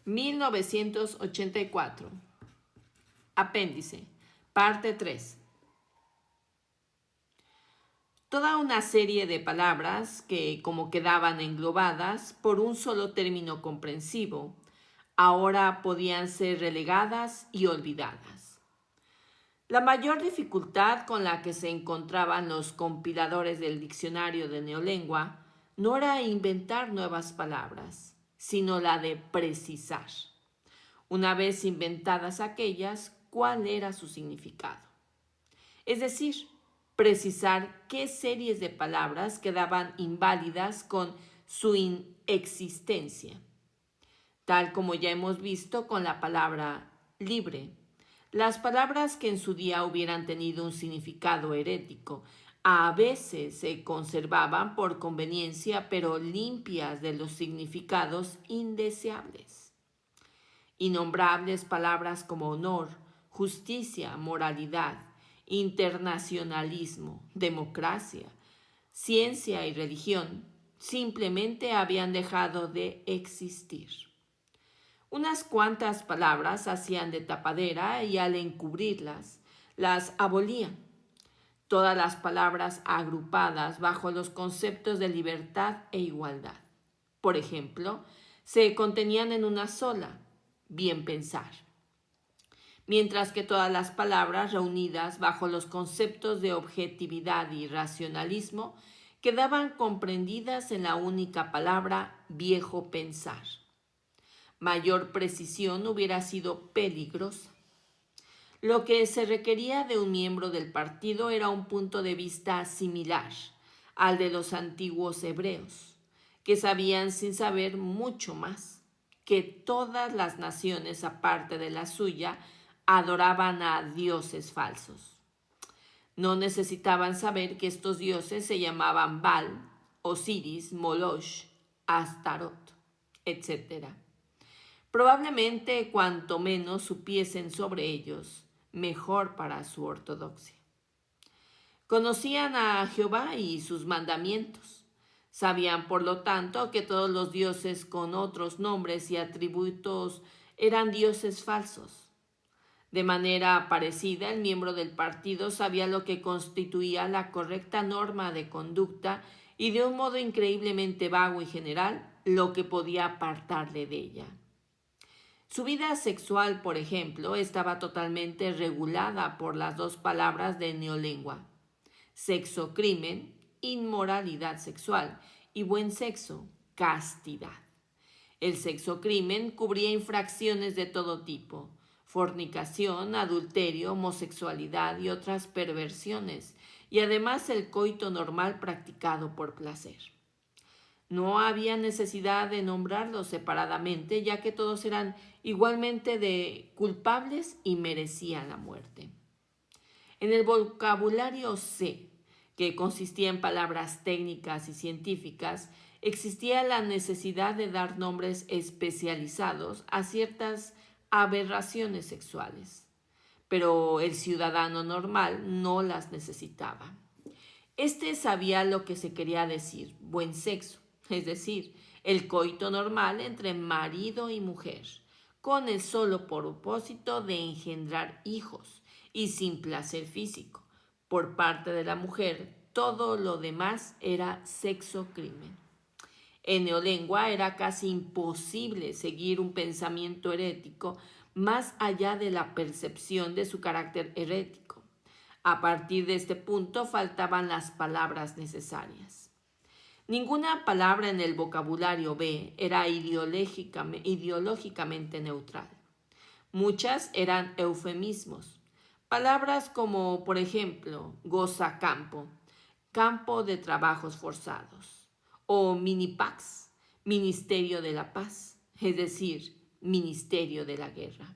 1984. Apéndice. Parte 3. Toda una serie de palabras que, como quedaban englobadas por un solo término comprensivo, ahora podían ser relegadas y olvidadas. La mayor dificultad con la que se encontraban los compiladores del diccionario de Neolengua no era inventar nuevas palabras, sino la de precisar. Una vez inventadas aquellas, ¿cuál era su significado? Es decir, precisar qué series de palabras quedaban inválidas con su inexistencia. Tal como ya hemos visto con la palabra libre. Las palabras que en su día hubieran tenido un significado herético a veces se conservaban por conveniencia, pero limpias de los significados indeseables. Innombrables palabras como honor, justicia, moralidad, internacionalismo, democracia, ciencia y religión simplemente habían dejado de existir. Unas cuantas palabras hacían de tapadera y al encubrirlas, las abolían. Todas las palabras agrupadas bajo los conceptos de libertad e igualdad. Por ejemplo, se contenían en una sola, bien pensar. Mientras que todas las palabras reunidas bajo los conceptos de objetividad y racionalismo quedaban comprendidas en la única palabra viejo pensar. Mayor precisión hubiera sido peligrosa. Lo que se requería de un miembro del partido era un punto de vista similar al de los antiguos hebreos, que sabían sin saber mucho más, que todas las naciones aparte de la suya adoraban a dioses falsos. No necesitaban saber que estos dioses se llamaban Baal, Osiris, Moloch, Astarot, etc. Probablemente cuanto menos supiesen sobre ellos, mejor para su ortodoxia. Conocían a Jehová y sus mandamientos. Sabían, por lo tanto, que todos los dioses con otros nombres y atributos eran dioses falsos. De manera parecida, el miembro del partido sabía lo que constituía la correcta norma de conducta y de un modo increíblemente vago y general, lo que podía apartarle de ella. Su vida sexual, por ejemplo, estaba totalmente regulada por las dos palabras de Neolengua: sexo-crimen, inmoralidad sexual, y buen sexo, castidad. El sexo-crimen cubría infracciones de todo tipo: fornicación, adulterio, homosexualidad y otras perversiones, y además el coito normal practicado por placer. No había necesidad de nombrarlos separadamente, ya que todos eran igualmente de culpables y merecían la muerte. En el vocabulario C, que consistía en palabras técnicas y científicas, existía la necesidad de dar nombres especializados a ciertas aberraciones sexuales, pero el ciudadano normal no las necesitaba. Este sabía lo que se quería decir buen sexo, es decir, el coito normal entre marido y mujer, con el solo propósito de engendrar hijos y sin placer físico. Por parte de la mujer, todo lo demás era sexo-crimen. En Neolengua era casi imposible seguir un pensamiento herético más allá de la percepción de su carácter herético. A partir de este punto faltaban las palabras necesarias. Ninguna palabra en el vocabulario B era ideológicamente neutral. Muchas eran eufemismos. Palabras como, por ejemplo, goza-campo, campo de trabajos forzados, o minipax, ministerio de la paz, es decir, ministerio de la guerra.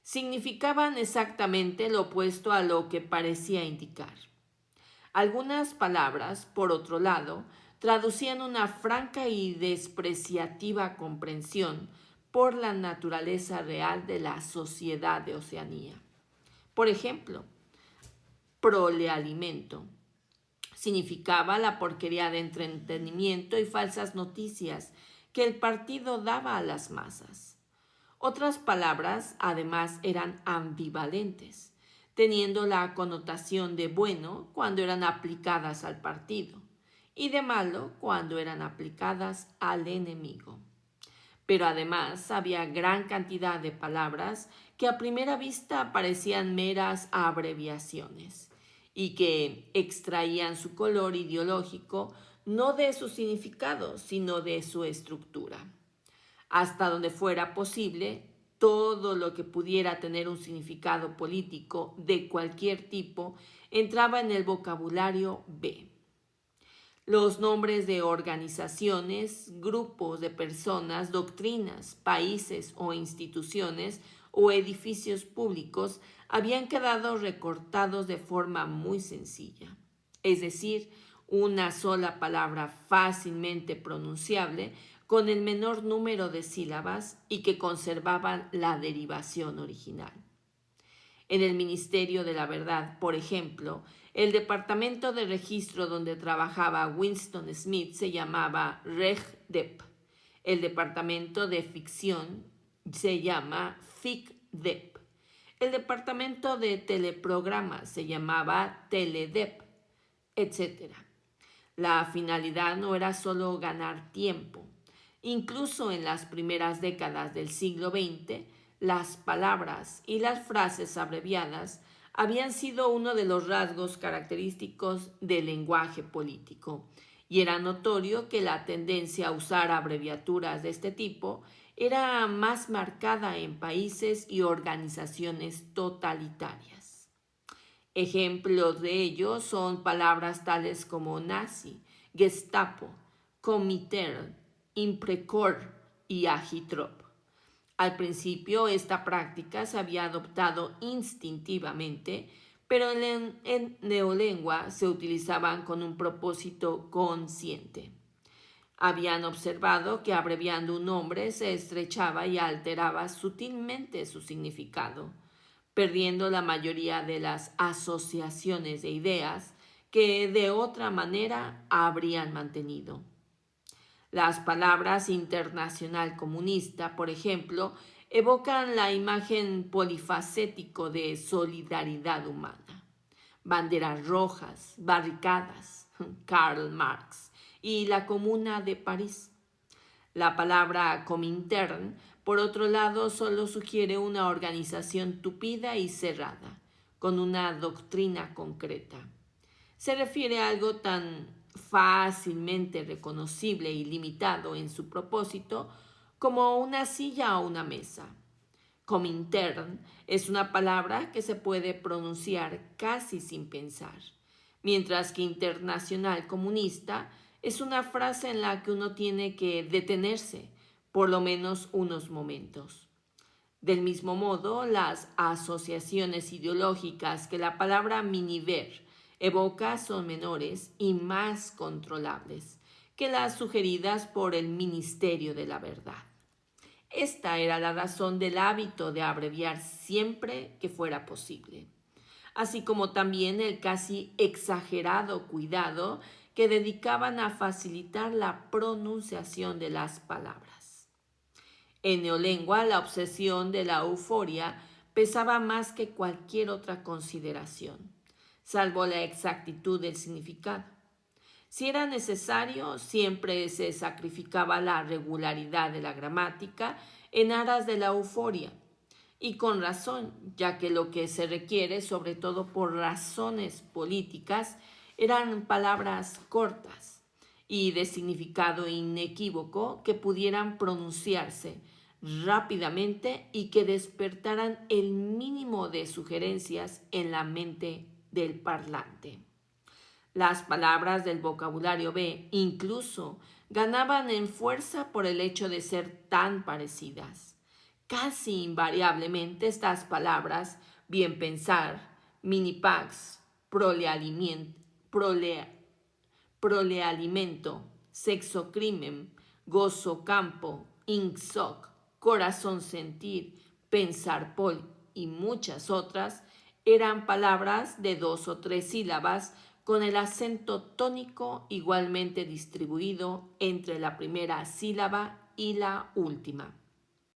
Significaban exactamente lo opuesto a lo que parecía indicar. Algunas palabras, por otro lado, traducían una franca y despreciativa comprensión por la naturaleza real de la sociedad de Oceanía. Por ejemplo, prolealimento significaba la porquería de entretenimiento y falsas noticias que el partido daba a las masas. Otras palabras, además, eran ambivalentes, teniendo la connotación de bueno cuando eran aplicadas al partido y de malo cuando eran aplicadas al enemigo. Pero además había gran cantidad de palabras que a primera vista parecían meras abreviaciones y que extraían su color ideológico no de su significado, sino de su estructura. Hasta donde fuera posible, todo lo que pudiera tener un significado político de cualquier tipo entraba en el vocabulario B. Los nombres de organizaciones, grupos de personas, doctrinas, países o instituciones o edificios públicos habían quedado recortados de forma muy sencilla, es decir, una sola palabra fácilmente pronunciable con el menor número de sílabas y que conservaban la derivación original. En el Ministerio de la Verdad, por ejemplo, el departamento de registro donde trabajaba Winston Smith se llamaba RegDep. El departamento de ficción se llama FicDep. El departamento de teleprogramas se llamaba TeleDep, etc. La finalidad no era solo ganar tiempo. Incluso en las primeras décadas del siglo XX, las palabras y las frases abreviadas habían sido uno de los rasgos característicos del lenguaje político, y era notorio que la tendencia a usar abreviaturas de este tipo era más marcada en países y organizaciones totalitarias. Ejemplos de ello son palabras tales como nazi, Gestapo, Comintern, Imprecor y Agitrop. Al principio esta práctica se había adoptado instintivamente, pero en neolengua se utilizaban con un propósito consciente. Habían observado que abreviando un nombre se estrechaba y alteraba sutilmente su significado, perdiendo la mayoría de las asociaciones de ideas que de otra manera habrían mantenido. Las palabras internacional comunista, por ejemplo, evocan la imagen polifacético de solidaridad humana. Banderas rojas, barricadas, Karl Marx y la Comuna de París. La palabra Comintern, por otro lado, solo sugiere una organización tupida y cerrada, con una doctrina concreta. Se refiere a algo tan fácilmente reconocible y limitado en su propósito como una silla o una mesa. Comintern es una palabra que se puede pronunciar casi sin pensar, mientras que internacional comunista es una frase en la que uno tiene que detenerse por lo menos unos momentos. Del mismo modo, las asociaciones ideológicas que la palabra miniver evoca son menores y más controlables que las sugeridas por el Ministerio de la Verdad. Esta era la razón del hábito de abreviar siempre que fuera posible, así como también el casi exagerado cuidado que dedicaban a facilitar la pronunciación de las palabras. En neolengua, la obsesión de la euforia pesaba más que cualquier otra consideración, salvo la exactitud del significado. Si era necesario, siempre se sacrificaba la regularidad de la gramática en aras de la euforia, y con razón, ya que lo que se requiere, sobre todo por razones políticas, eran palabras cortas y de significado inequívoco que pudieran pronunciarse rápidamente y que despertaran el mínimo de sugerencias en la mente del parlante. Las palabras del vocabulario B incluso ganaban en fuerza por el hecho de ser tan parecidas. Casi invariablemente estas palabras, bien pensar, minipax, prolealimento, sexo crimen, gozo campo, insoc, corazón sentir, pensar pol y muchas otras, eran palabras de 2 o 3 sílabas con el acento tónico igualmente distribuido entre la primera sílaba y la última.